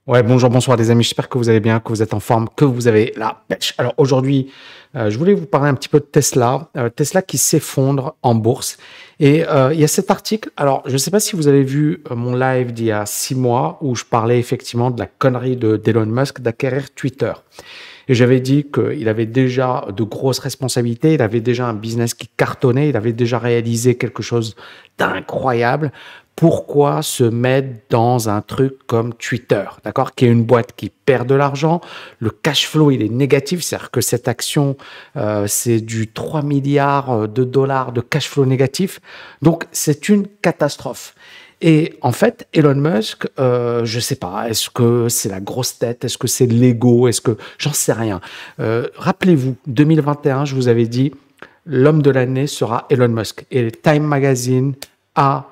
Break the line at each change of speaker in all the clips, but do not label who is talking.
Ouais, bonjour, bonsoir les amis, j'espère que vous allez bien, que vous êtes en forme, que vous avez la pêche. Alors aujourd'hui, je voulais vous parler un petit peu de Tesla, Tesla qui s'effondre en bourse. Et il y a cet article, alors je ne sais pas si vous avez vu mon live d'il y a 6 mois où je parlais effectivement de la connerie d'Elon Musk d'acquérir Twitter. Et j'avais dit qu'il avait déjà de grosses responsabilités, il avait déjà un business qui cartonnait, il avait déjà réalisé quelque chose d'incroyable. Pourquoi se mettre dans un truc comme Twitter, d'accord, qui est une boîte qui perd de l'argent, le cash flow il est négatif, c'est-à-dire que cette action c'est du 3 milliards de dollars de cash flow négatif, donc c'est une catastrophe. Et en fait, Elon Musk, je sais pas, est-ce que c'est la grosse tête, est-ce que c'est l'ego, est-ce que j'en sais rien. Rappelez-vous, 2021, je vous avais dit, l'homme de l'année sera Elon Musk. Et Time Magazine a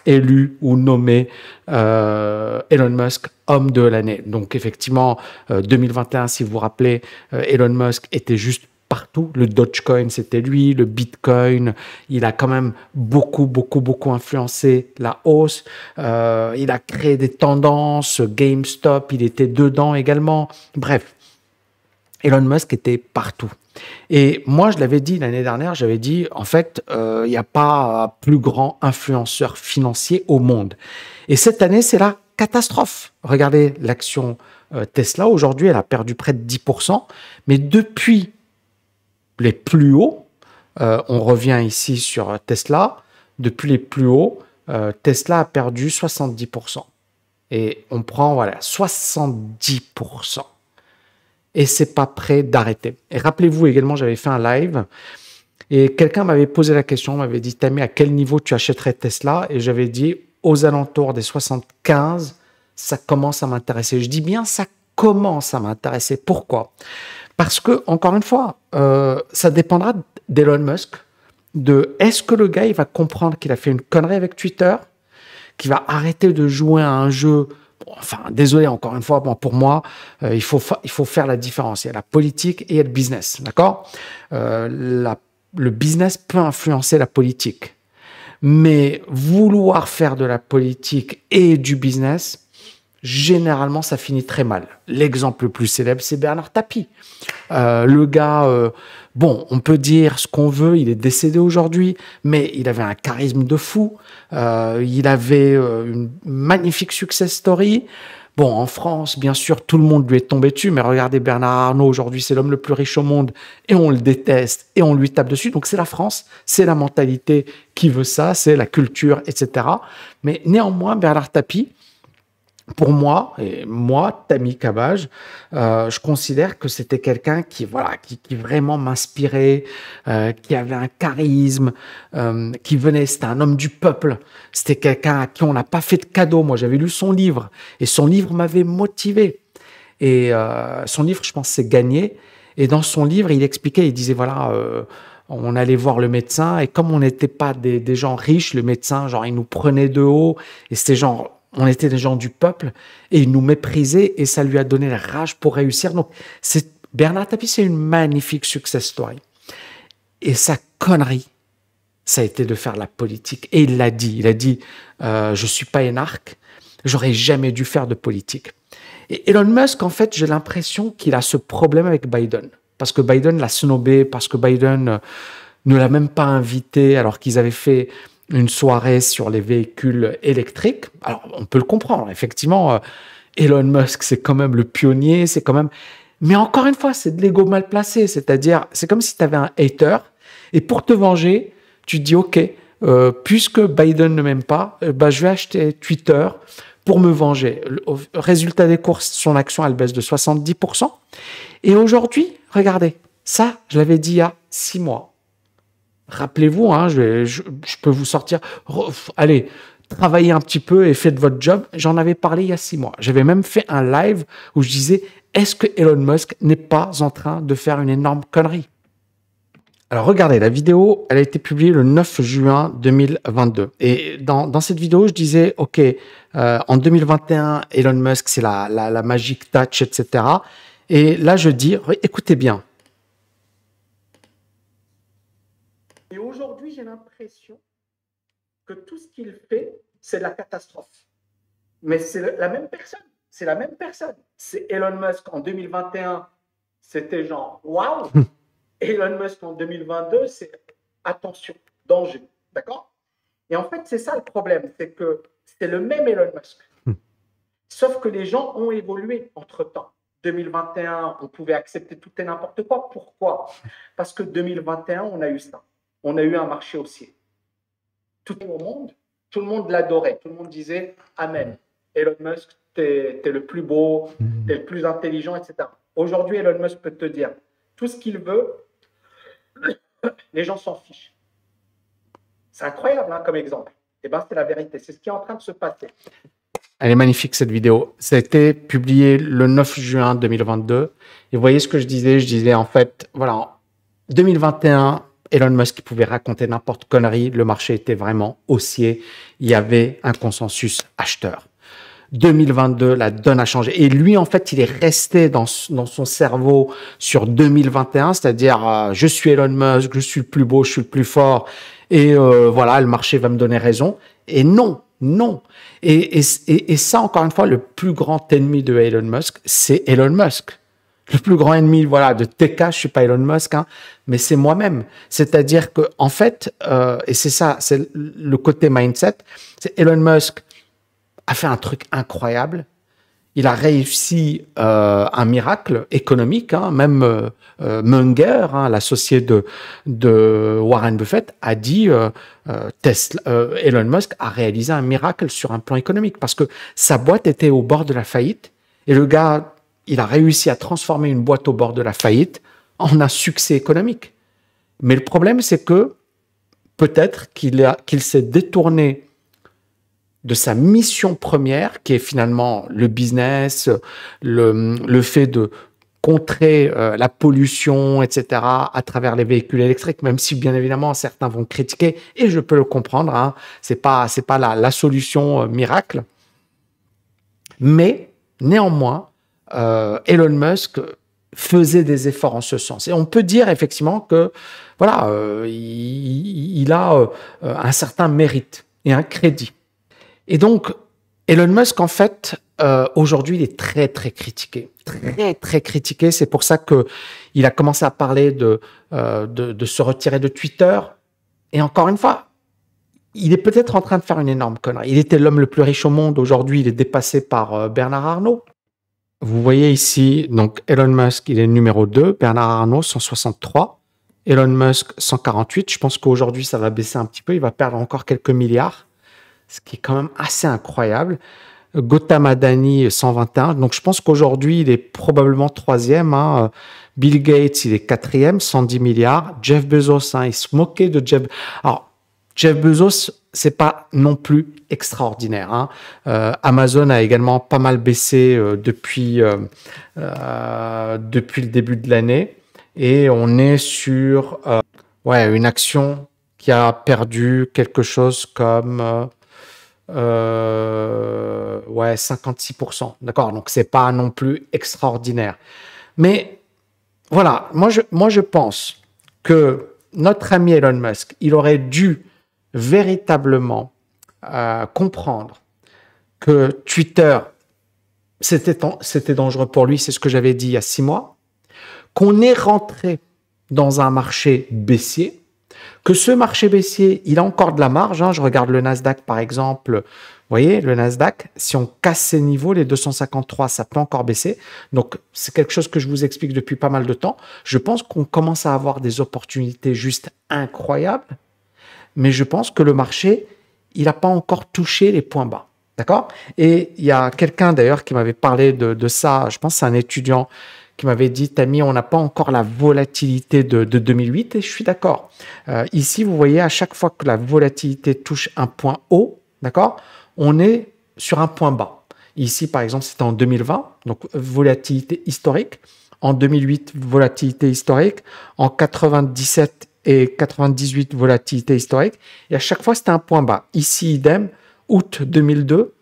élu ou nommé Elon Musk homme de l'année. Donc effectivement, 2021, si vous vous rappelez, Elon Musk était juste partout. Le Dogecoin, c'était lui. Le Bitcoin, il a quand même beaucoup, beaucoup, beaucoup influencé la hausse. Il a créé des tendances. GameStop, il était dedans également. Bref, Elon Musk était partout. Et moi, je l'avais dit l'année dernière, j'avais dit, en fait, il n'y a pas plus grand influenceur financier au monde. Et cette année, c'est la catastrophe. Regardez l'action Tesla. Aujourd'hui, elle a perdu près de 10%. Mais depuis les plus hauts, on revient ici sur Tesla, depuis les plus hauts, Tesla a perdu 70%. Et on prend, voilà, 70%. Et c'est pas prêt d'arrêter. Et rappelez-vous également, j'avais fait un live et quelqu'un m'avait posé la question, m'avait dit, Tammy, à quel niveau tu achèterais Tesla? Et j'avais dit, aux alentours des 75, ça commence à m'intéresser. Je dis bien, ça commence à m'intéresser. Pourquoi? Parce que, encore une fois, ça dépendra d'Elon Musk, de est-ce que le gars, il va comprendre qu'il a fait une connerie avec Twitter, qu'il va arrêter de jouer à un jeu. Bon, enfin, désolé encore une fois, bon, pour moi, il faut faire la différence. Il y a la politique et il y a le business, d'accord? Le business peut influencer la politique, mais vouloir faire de la politique et du business, généralement, ça finit très mal. L'exemple le plus célèbre, c'est Bernard Tapie. Le gars, bon, on peut dire ce qu'on veut, il est décédé aujourd'hui, mais il avait un charisme de fou, il avait une magnifique success story. Bon, en France, bien sûr, tout le monde lui est tombé dessus, mais regardez Bernard Arnault, aujourd'hui, c'est l'homme le plus riche au monde, et on le déteste, et on lui tape dessus. Donc c'est la France, c'est la mentalité qui veut ça, c'est la culture, etc. Mais néanmoins, Bernard Tapie, pour moi, et moi, Tammy Cabage, je considère que c'était quelqu'un qui, voilà, qui vraiment m'inspirait, qui avait un charisme, qui venait, c'était un homme du peuple, c'était quelqu'un à qui on n'a pas fait de cadeau. Moi, j'avais lu son livre, et son livre m'avait motivé. Et son livre, je pense, c'est Gagné. Et dans son livre, il expliquait, il disait, voilà, on allait voir le médecin, et comme on n'était pas des gens riches, le médecin, genre, il nous prenait de haut, et c'était genre, on était des gens du peuple et il nous méprisait et ça lui a donné la rage pour réussir. Donc, Bernard Tapie, c'est une magnifique success story. Et sa connerie, ça a été de faire la politique. Et il l'a dit. Il a dit, je suis pas énarque, j'aurais jamais dû faire de politique. Et Elon Musk, en fait, j'ai l'impression qu'il a ce problème avec Biden. Parce que Biden l'a snobé, parce que Biden ne l'a même pas invité alors qu'ils avaient fait une soirée sur les véhicules électriques. Alors, on peut le comprendre, effectivement, Elon Musk, c'est quand même le pionnier, c'est quand même... Mais encore une fois, c'est de l'ego mal placé, c'est-à-dire, c'est comme si tu avais un hater, et pour te venger, tu te dis, OK, puisque Biden ne m'aime pas, bah, je vais acheter Twitter pour me venger. Au résultat des courses, son action, elle baisse de 70%. Et aujourd'hui, regardez, ça, je l'avais dit il y a 6 mois. Rappelez-vous, hein, je peux vous sortir. Allez, travaillez un petit peu et faites votre job. J'en avais parlé il y a 6 mois. J'avais même fait un live où je disais, est-ce que Elon Musk n'est pas en train de faire une énorme connerie? Alors regardez, la vidéo, elle a été publiée le 9 juin 2022. Et dans cette vidéo, je disais, OK, en 2021, Elon Musk, c'est la magic touch, etc. Et là, je dis, écoutez bien. Et aujourd'hui, j'ai l'impression que tout ce qu'il fait, c'est de la catastrophe. Mais c'est la même personne.
c'est la même personne. C'est Elon Musk en 2021, c'était genre waouh. Elon Musk en 2022, c'est attention, danger. D'accord? Et en fait, c'est ça le problème, c'est que c'est le même Elon Musk. Sauf que les gens ont évolué entre-temps. 2021, on pouvait accepter tout et n'importe quoi. Pourquoi? Parce que 2021, on a eu ça. On a eu un marché haussier. Tout le monde l'adorait. Tout le monde disait Amen. Elon Musk, t'es le plus beau, t'es le plus intelligent, etc. Aujourd'hui, Elon Musk peut te dire tout ce qu'il veut, les gens s'en fichent. C'est incroyable hein, comme exemple. Et bien, c'est la vérité. C'est ce qui est en train de se passer.
Elle est magnifique cette vidéo. Ça a été publié le 9 juin 2022. Et vous voyez ce que je disais? Je disais en fait, voilà, en 2021, Elon Musk pouvait raconter n'importe connerie. Le marché était vraiment haussier. Il y avait un consensus acheteur. 2022, la donne a changé. Et lui, en fait, il est resté dans son cerveau sur 2021, c'est-à-dire je suis Elon Musk, je suis le plus beau, je suis le plus fort, et voilà, le marché va me donner raison. Et non, non. Et ça, encore une fois, le plus grand ennemi de Elon Musk, c'est Elon Musk. Le plus grand ennemi, voilà, de TK, je suis pas Elon Musk, hein, mais c'est moi-même. C'est-à-dire que, en fait, et c'est ça, c'est le côté mindset, c'est Elon Musk a fait un truc incroyable. Il a réussi un miracle économique. Hein. Même Munger, hein, l'associé de Warren Buffett, a dit Elon Musk a réalisé un miracle sur un plan économique parce que sa boîte était au bord de la faillite et le gars, il a réussi à transformer une boîte au bord de la faillite en un succès économique. Mais le problème, c'est que peut-être qu'il s'est détourné de sa mission première, qui est finalement le business, le fait de contrer la pollution, etc., à travers les véhicules électriques, même si, bien évidemment, certains vont critiquer, et je peux le comprendre, hein, c'est pas la solution miracle. Mais, néanmoins, Elon Musk faisait des efforts en ce sens. Et on peut dire, effectivement, que, voilà, il a un certain mérite et un crédit. Et donc, Elon Musk, en fait, aujourd'hui, il est très, très critiqué. Très, très critiqué. C'est pour ça qu'il a commencé à parler de se retirer de Twitter. Et encore une fois, il est peut-être en train de faire une énorme connerie. Il était l'homme le plus riche au monde. Aujourd'hui, il est dépassé par Bernard Arnault. Vous voyez ici, donc Elon Musk, il est numéro 2. Bernard Arnault, 163. Elon Musk, 148. Je pense qu'aujourd'hui, ça va baisser un petit peu. Il va perdre encore quelques milliards, ce qui est quand même assez incroyable. Gautam Adani, 121. Donc, je pense qu'aujourd'hui, il est probablement 3e. Hein. Bill Gates, il est 4e, 110 milliards. Jeff Bezos, hein, il se moquait de Jeff. Alors, Jeff Bezos, c'est pas non plus extraordinaire. Hein. Amazon a également pas mal baissé depuis le début de l'année. Et on est sur une action qui a perdu quelque chose comme 56%. D'accord, donc c'est pas non plus extraordinaire. Mais voilà, moi je pense que notre ami Elon Musk, il aurait dû véritablement comprendre que Twitter, c'était dangereux pour lui, c'est ce que j'avais dit il y a 6 mois, qu'on est rentré dans un marché baissier, que ce marché baissier, il a encore de la marge. Hein. Je regarde le Nasdaq, par exemple. Vous voyez, le Nasdaq, si on casse ces niveaux, les 253, ça peut encore baisser. Donc, c'est quelque chose que je vous explique depuis pas mal de temps. Je pense qu'on commence à avoir des opportunités juste incroyables. Mais je pense que le marché, il n'a pas encore touché les points bas. D'accord? Et il y a quelqu'un, d'ailleurs, qui m'avait parlé de ça. Je pense que c'est un étudiant qui m'avait dit, Tammy, on n'a pas encore la volatilité de 2008, et je suis d'accord. Ici, vous voyez, à chaque fois que la volatilité touche un point haut, d'accord, on est sur un point bas. Ici, par exemple, c'était en 2020, donc volatilité historique. En 2008, volatilité historique. En 97 et 98, volatilité historique. Et à chaque fois, c'était un point bas. Ici, idem, août 2002,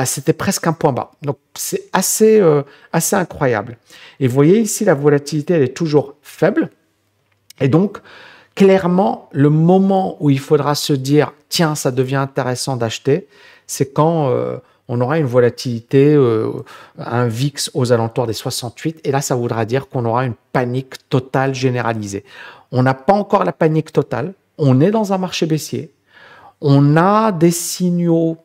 c'était presque un point bas. Donc, c'est assez incroyable. Et vous voyez ici, la volatilité, elle est toujours faible. Et donc, clairement, le moment où il faudra se dire, tiens, ça devient intéressant d'acheter, c'est quand on aura une volatilité, un VIX aux alentours des 68. Et là, ça voudra dire qu'on aura une panique totale généralisée. On n'a pas encore la panique totale. On est dans un marché baissier. On a des signaux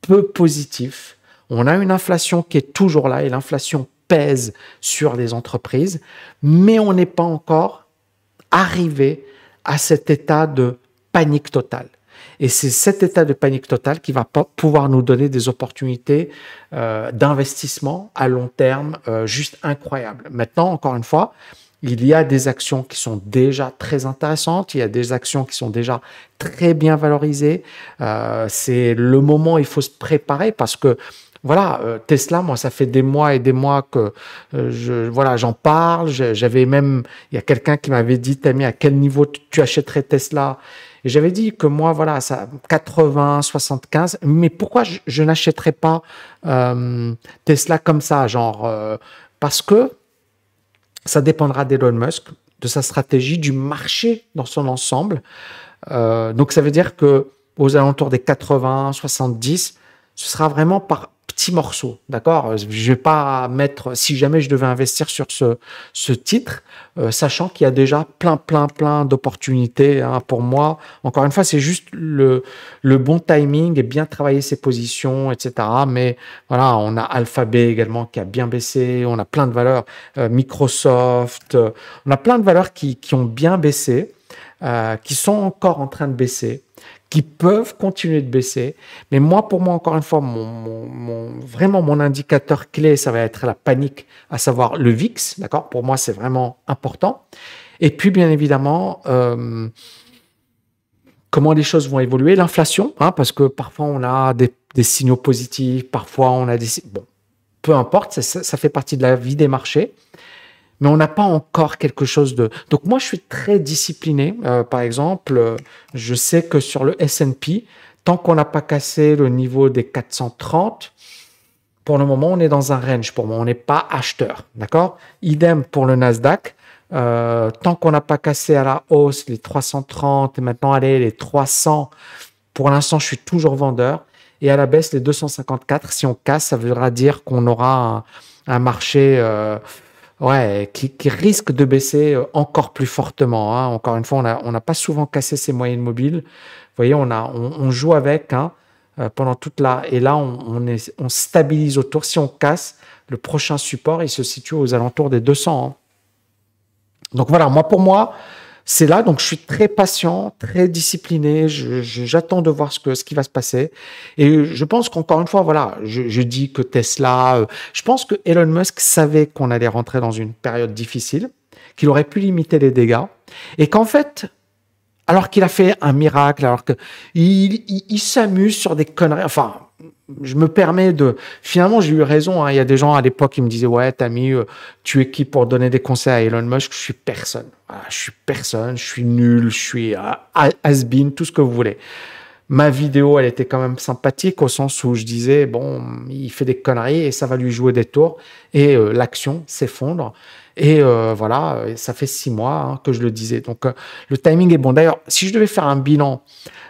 peu positifs. On a une inflation qui est toujours là et l'inflation pèse sur les entreprises. Mais on n'est pas encore arrivé à cet état de panique totale. Et c'est cet état de panique totale qui va pouvoir nous donner des opportunités d'investissement à long terme juste incroyables. Maintenant, encore une fois, il y a des actions qui sont déjà très intéressantes, il y a des actions qui sont déjà très bien valorisées. C'est le moment où il faut se préparer parce que voilà, Tesla, moi, ça fait des mois et des mois que voilà, j'en parle. J'avais même, il y a quelqu'un qui m'avait dit, Tammy, à quel niveau tu achèterais Tesla? Et j'avais dit que moi, voilà, ça 80, 75. Mais pourquoi je n'achèterais pas Tesla comme ça, genre parce que ça dépendra d'Elon Musk, de sa stratégie, du marché dans son ensemble. Donc ça veut dire que aux alentours des 80, 70, ce sera vraiment par petits morceaux, d'accord? Je vais pas mettre, si jamais je devais investir sur ce titre, sachant qu'il y a déjà plein d'opportunités hein, pour moi. Encore une fois, c'est juste le bon timing et bien travailler ses positions, etc. Mais voilà, on a Alphabet également qui a bien baissé, on a plein de valeurs, Microsoft, on a plein de valeurs qui ont bien baissé, qui sont encore en train de baisser, qui peuvent continuer de baisser. Mais moi, pour moi, encore une fois, vraiment mon indicateur clé, ça va être la panique, à savoir le VIX. D'accord? Pour moi, c'est vraiment important. Et puis, bien évidemment, comment les choses vont évoluer. L'inflation, hein, parce que parfois, on a des signaux positifs, parfois, on a des... Bon, peu importe, ça fait partie de la vie des marchés. Mais on n'a pas encore quelque chose de... Donc moi, je suis très discipliné. Par exemple, je sais que sur le S&P, tant qu'on n'a pas cassé le niveau des 430, pour le moment, on est dans un range. Pour moi, on n'est pas acheteur. D'accord? Idem pour le Nasdaq. Tant qu'on n'a pas cassé à la hausse les 330 et maintenant, allez, les 300, pour l'instant, je suis toujours vendeur. Et à la baisse, les 254, si on casse, ça voudra dire qu'on aura un marché... Ouais, qui risque de baisser encore plus fortement. Hein. Encore une fois, on n'a pas souvent cassé ces moyennes mobiles. Vous voyez, on joue avec hein, pendant toute la... Et là, on stabilise autour. Si on casse, le prochain support, il se situe aux alentours des 200. Hein. Donc voilà, pour moi, c'est là. Donc je suis très patient, très discipliné. J'attends de voir ce qui va se passer. Et je pense qu'encore une fois, voilà, je dis que Tesla, je pense que Elon Musk savait qu'on allait rentrer dans une période difficile, qu'il aurait pu limiter les dégâts et qu'en fait, alors qu'il a fait un miracle, alors qu'il s'amuse sur des conneries, enfin, je me permets de... Finalement, j'ai eu raison. Hein. Il y a des gens à l'époque qui me disaient « Ouais, Tammy, tu es qui pour donner des conseils à Elon Musk ?» Je suis personne. Voilà, je suis personne, je suis nul, je suis has-been, tout ce que vous voulez. Ma vidéo, elle était quand même sympathique au sens où je disais « Bon, il fait des conneries et ça va lui jouer des tours. » Et l'action s'effondre. Et voilà, ça fait 6 mois hein, que je le disais. Donc, le timing est bon. D'ailleurs, si je devais faire un bilan,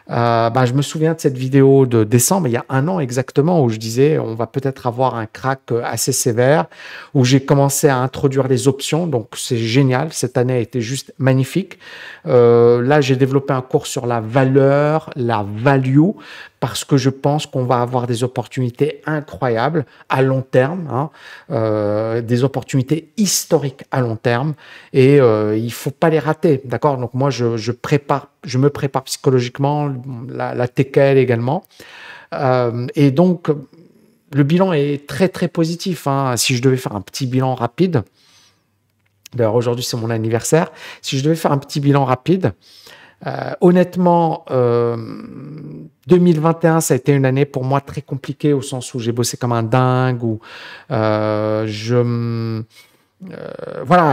je me souviens de cette vidéo de décembre, il y a 1 an exactement, où je disais on va peut-être avoir un crack assez sévère, où j'ai commencé à introduire les options. Donc, c'est génial. Cette année a été juste magnifique. Là, j'ai développé un cours sur la valeur, la value, parce que je pense qu'on va avoir des opportunités incroyables à long terme, hein, des opportunités historiques à long terme, et il faut pas les rater, d'accord? Donc moi, je me prépare psychologiquement, la TKL également, et donc le bilan est très très positif. Hein. Si je devais faire un petit bilan rapide, d'ailleurs aujourd'hui c'est mon anniversaire, si je devais faire un petit bilan rapide. Honnêtement, 2021, ça a été une année pour moi très compliquée au sens où j'ai bossé comme un dingue, où voilà,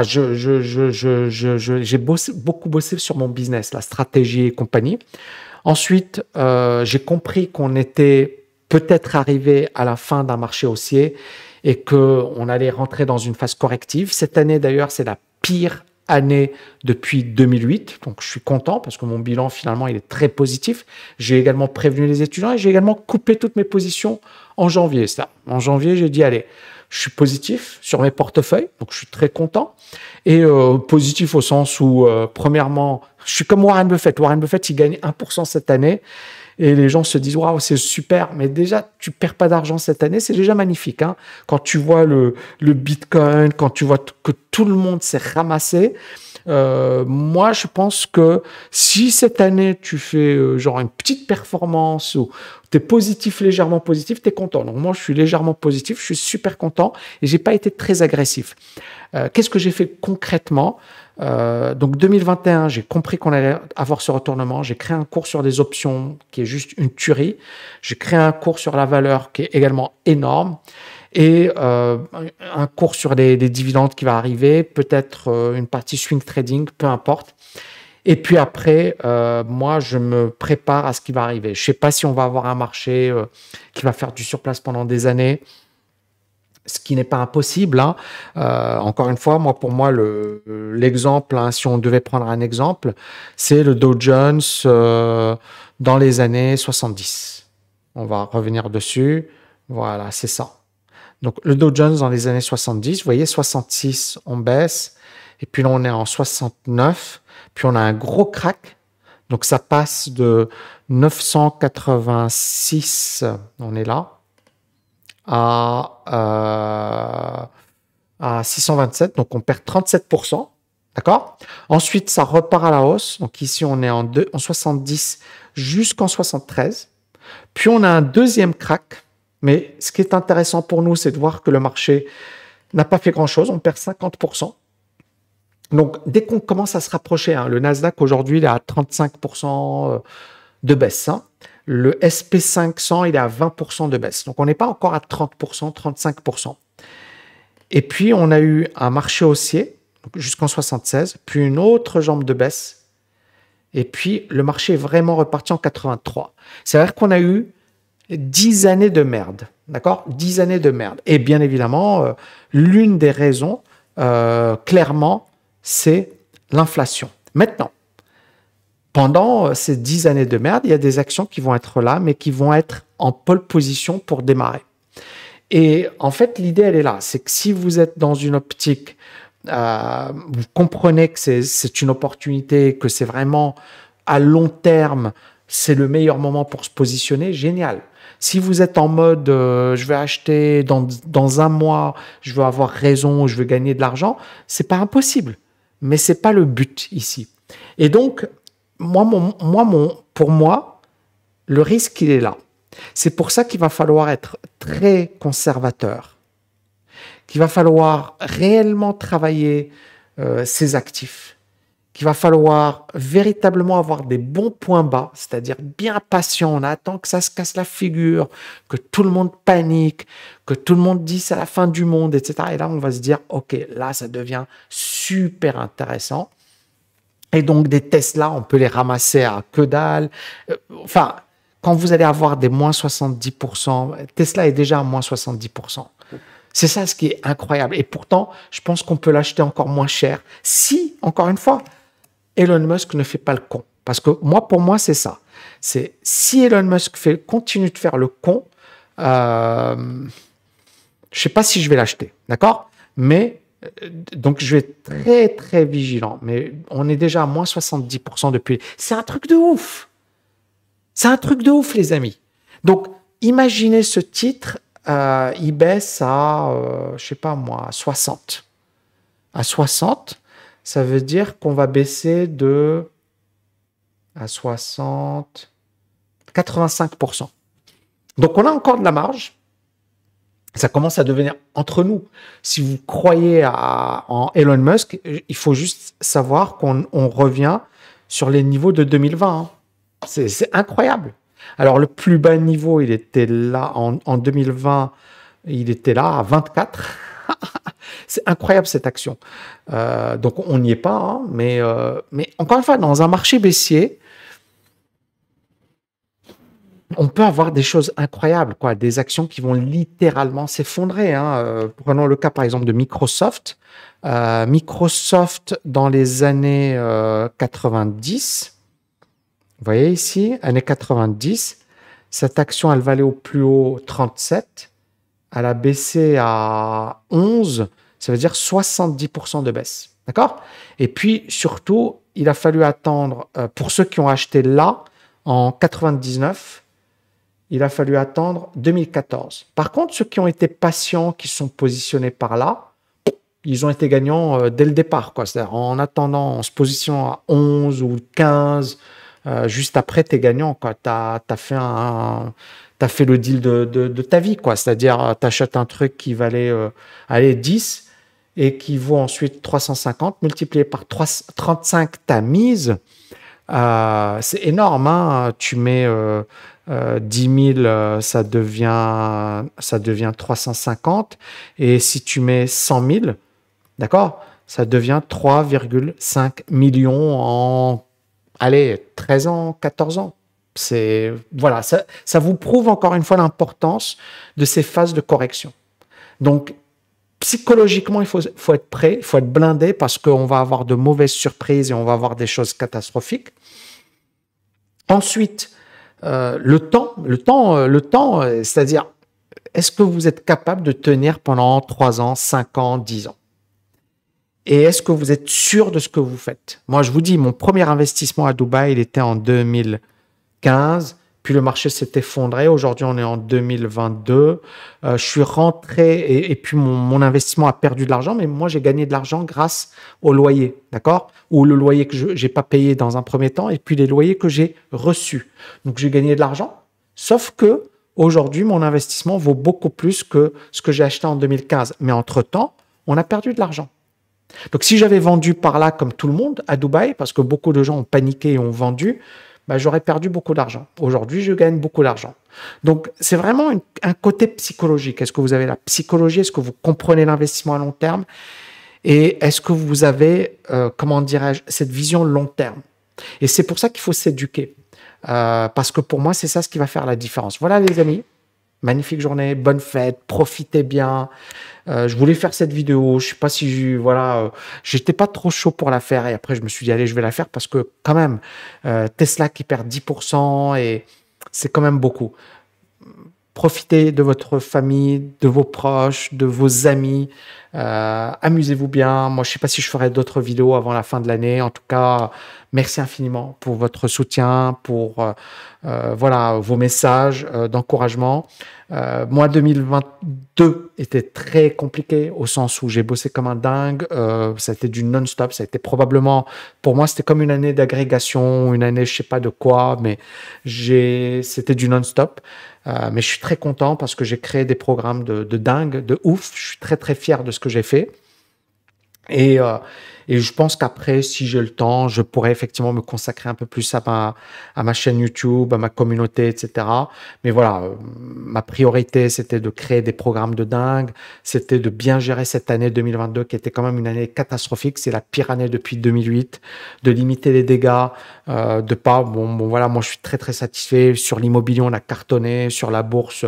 j'ai beaucoup bossé sur mon business, la stratégie et compagnie. Ensuite, j'ai compris qu'on était peut-être arrivé à la fin d'un marché haussier et qu'on allait rentrer dans une phase corrective. Cette année, d'ailleurs, c'est la pire année depuis 2008. Donc, je suis content parce que mon bilan, finalement, il est très positif. J'ai également prévenu les étudiants et j'ai également coupé toutes mes positions en janvier. En janvier, j'ai dit, allez, je suis positif sur mes portefeuilles, donc je suis très content. Et positif au sens où, premièrement, je suis comme Warren Buffett. Warren Buffett, il gagne 1% cette année. Et les gens se disent, waouh, c'est super. Mais déjà, tu perds pas d'argent cette année, c'est déjà magnifique. Hein. Quand tu vois le Bitcoin, quand tu vois que tout le monde s'est ramassé, moi, je pense que si cette année, tu fais genre une petite performance ou tu es positif, légèrement positif, tu es content. Donc moi, je suis légèrement positif, je suis super content et j'ai pas été très agressif. Qu'est-ce que j'ai fait concrètement? Donc 2021, j'ai compris qu'on allait avoir ce retournement. J'ai créé un cours sur des options qui est juste une tuerie. J'ai créé un cours sur la valeur qui est également énorme. Et un cours sur des dividendes qui va arriver, peut-être une partie swing trading, peu importe. Et puis après, moi, je me prépare à ce qui va arriver. Je ne sais pas si on va avoir un marché qui va faire du surplace pendant des années, ce qui n'est pas impossible. Hein. Encore une fois, pour moi, l'exemple, hein, si on devait prendre un exemple, c'est le Dow Jones dans les années 70. On va revenir dessus. Voilà, c'est ça. Donc, le Dow Jones dans les années 70, vous voyez, 66, on baisse. Et puis là, on est en 69. Puis on a un gros crack. Donc, ça passe de 986, on est là, à 627. Donc, on perd 37%. D'accord? Ensuite, ça repart à la hausse. Donc, ici, on est en 70 jusqu'en 73. Puis, on a un deuxième crack. Mais ce qui est intéressant pour nous, c'est de voir que le marché n'a pas fait grand-chose. On perd 50%. Donc, dès qu'on commence à se rapprocher, hein, le Nasdaq aujourd'hui, il est à 35% de baisse. Hein. Le SP500, il est à 20% de baisse. Donc, on n'est pas encore à 30%, 35%. Et puis, on a eu un marché haussier jusqu'en 76, puis une autre jambe de baisse. Et puis, le marché est vraiment reparti en 83. C'est-à-dire qu'on a eu 10 années de merde, d'accord? 10 années de merde. Et bien évidemment, l'une des raisons, clairement, c'est l'inflation. Maintenant, pendant ces 10 années de merde, il y a des actions qui vont être là, mais qui vont être en pole position pour démarrer. Et en fait, l'idée, elle est là. C'est que si vous êtes dans une optique, vous comprenez que c'est une opportunité, que c'est vraiment à long terme, c'est le meilleur moment pour se positionner, génial. Si vous êtes en mode je vais acheter dans un mois, je veux avoir raison, je veux gagner de l'argent, c'est pas impossible, mais c'est pas le but ici. Et donc pour moi, le risque il est là. C'est pour ça qu'il va falloir être très conservateur, qu'il va falloir réellement travailler ses actifs, qu'il va falloir véritablement avoir des bons points bas, c'est-à-dire bien patient, on attend que ça se casse la figure, que tout le monde panique, que tout le monde dit c'est la fin du monde, etc. Et là, on va se dire, OK, là, ça devient super intéressant. Et donc, des Tesla, on peut les ramasser à que dalle. Enfin, quand vous allez avoir des moins 70%, Tesla est déjà à moins 70%. C'est ça ce qui est incroyable. Et pourtant, je pense qu'on peut l'acheter encore moins cher si, encore une fois, Elon Musk ne fait pas le con. Parce que pour moi, c'est ça. C'est si Elon Musk continue de faire le con, je ne sais pas si je vais l'acheter. D'accord? Mais, donc, je vais être très, très vigilant. Mais on est déjà à moins 70% depuis. C'est un truc de ouf. C'est un truc de ouf, les amis. Donc, imaginez ce titre, il baisse à, je sais pas moi, à 60. À 60, ça veut dire qu'on va baisser à 60, 85%. Donc, on a encore de la marge. Ça commence à devenir entre nous. Si vous croyez en Elon Musk, il faut juste savoir qu'on revient sur les niveaux de 2020. Hein. C'est incroyable. Alors, le plus bas niveau, il était là en 2020, il était là à 24. C'est incroyable cette action. Donc, on n'y est pas. Hein, mais encore une fois, dans un marché baissier, on peut avoir des choses incroyables, quoi, des actions qui vont littéralement s'effondrer, hein. Prenons le cas par exemple de Microsoft. Microsoft dans les années 90, vous voyez ici, années 90, cette action elle valait au plus haut 37, elle a baissé à 11, ça veut dire 70% de baisse. D'accord? Et puis surtout, il a fallu attendre, pour ceux qui ont acheté là, en 99, il a fallu attendre 2014. Par contre, ceux qui ont été patients, qui sont positionnés par là, ils ont été gagnants dès le départ, quoi. C'est-à-dire en attendant, en se positionnant à 11 ou 15, juste après, tu es gagnant, quoi. T'as fait le deal de ta vie, quoi. C'est-à-dire, tu achètes un truc qui valait allez, 10 et qui vaut ensuite 350, multiplié par 35 ta mise. C'est énorme, hein. Tu mets 10 000, ça devient 350. Et si tu mets 100 000, d'accord, ça devient 3,5 millions en, allez, 13 ans, 14 ans. Voilà, ça vous prouve encore une fois l'importance de ces phases de correction. Donc, psychologiquement, il faut être prêt, il faut être blindé parce qu'on va avoir de mauvaises surprises et on va avoir des choses catastrophiques. Ensuite, le temps, c'est-à-dire, est-ce que vous êtes capable de tenir pendant 3 ans, 5 ans, 10 ans? Et est-ce que vous êtes sûr de ce que vous faites? Moi, je vous dis, mon premier investissement à Dubaï, il était en 2015. Puis le marché s'est effondré. Aujourd'hui, on est en 2022. Je suis rentré et puis mon investissement a perdu de l'argent, mais moi, j'ai gagné de l'argent grâce au loyer, d'accord? Ou le loyer que je n'ai pas payé dans un premier temps et puis les loyers que j'ai reçus. Donc, j'ai gagné de l'argent. Sauf que aujourd'hui, mon investissement vaut beaucoup plus que ce que j'ai acheté en 2015. Mais entre-temps, on a perdu de l'argent. Donc, si j'avais vendu par là comme tout le monde à Dubaï, parce que beaucoup de gens ont paniqué et ont vendu, bah, j'aurais perdu beaucoup d'argent. Aujourd'hui, je gagne beaucoup d'argent. Donc, c'est vraiment un côté psychologique. Est-ce que vous avez la psychologie? Est-ce que vous comprenez l'investissement à long terme? Et est-ce que vous avez, comment dirais-je, cette vision long terme? Et c'est pour ça qu'il faut s'éduquer. Parce que pour moi, c'est ça ce qui va faire la différence. Voilà, les amis. Magnifique journée, bonne fête, profitez bien. Je voulais faire cette vidéo, je sais pas si voilà, j'étais pas trop chaud pour la faire et après je me suis dit allez, je vais la faire parce que quand même Tesla qui perd 10% et c'est quand même beaucoup. Profitez de votre famille, de vos proches, de vos amis. Amusez-vous bien. Moi, je sais pas si je ferai d'autres vidéos avant la fin de l'année. En tout cas, merci infiniment pour votre soutien, pour voilà, vos messages d'encouragement. Moi, 2022 était très compliqué au sens où j'ai bossé comme un dingue. Ça a été du non-stop. Ça a été probablement, pour moi, c'était comme une année d'agrégation, une année, je sais pas de quoi, mais c'était du non-stop. Mais je suis très content parce que j'ai créé des programmes de dingue, de ouf. Je suis très, très fier de ce que j'ai fait. Et je pense qu'après, si j'ai le temps, je pourrais effectivement me consacrer un peu plus à ma chaîne YouTube, à ma communauté, etc. Mais voilà, ma priorité, c'était de créer des programmes de dingue. C'était de bien gérer cette année 2022 qui était quand même une année catastrophique. C'est la pire année depuis 2008. De limiter les dégâts, de pas... Bon, voilà, moi, je suis très, très satisfait. Sur l'immobilier, on a cartonné. Sur la bourse,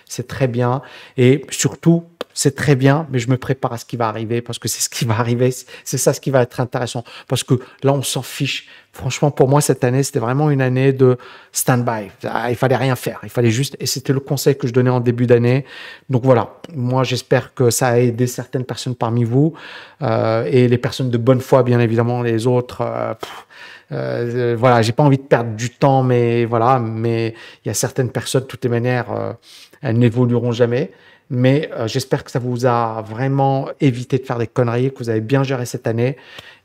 c'est très bien. Et surtout, c'est très bien, mais je me prépare à ce qui va arriver parce que c'est ce qui va arriver. C'est ça ce qui va être intéressant. Parce que là, on s'en fiche. Franchement, pour moi, cette année, c'était vraiment une année de stand-by. Il fallait rien faire. Il fallait juste, et c'était le conseil que je donnais en début d'année. Donc voilà. Moi, j'espère que ça a aidé certaines personnes parmi vous, et les personnes de bonne foi, bien évidemment, les autres, voilà, j'ai pas envie de perdre du temps, mais voilà, mais il y a certaines personnes, de toutes les manières, elles n'évolueront jamais. Mais j'espère que ça vous a vraiment évité de faire des conneries, que vous avez bien géré cette année.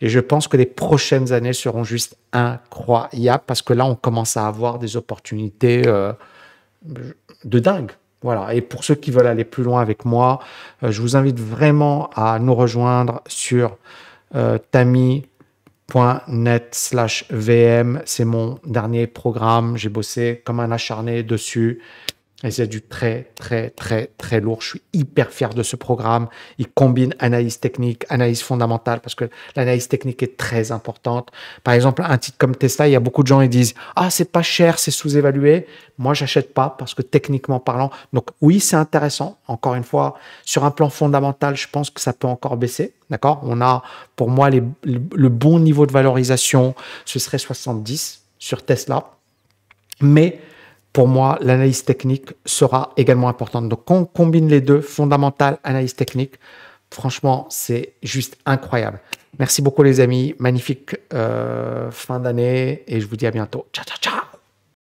Et je pense que les prochaines années seront juste incroyables parce que là, on commence à avoir des opportunités de dingue. Voilà. Et pour ceux qui veulent aller plus loin avec moi, je vous invite vraiment à nous rejoindre sur tami.net/VM. C'est mon dernier programme. J'ai bossé comme un acharné dessus. Et c'est du très, très, très, très lourd. Je suis hyper fier de ce programme. Il combine analyse technique, analyse fondamentale, parce que l'analyse technique est très importante. Par exemple, un titre comme Tesla, il y a beaucoup de gens qui disent ah, c'est pas cher, c'est sous-évalué. Moi, j'achète pas parce que techniquement parlant, donc oui, c'est intéressant. Encore une fois, sur un plan fondamental, je pense que ça peut encore baisser. D'accord? On a, pour moi, le bon niveau de valorisation, ce serait 70 sur Tesla. Mais pour moi, l'analyse technique sera également importante. Donc, quand on combine les deux, fondamental, analyse technique, franchement, c'est juste incroyable. Merci beaucoup, les amis. Magnifique fin d'année et je vous dis à bientôt. Ciao, ciao.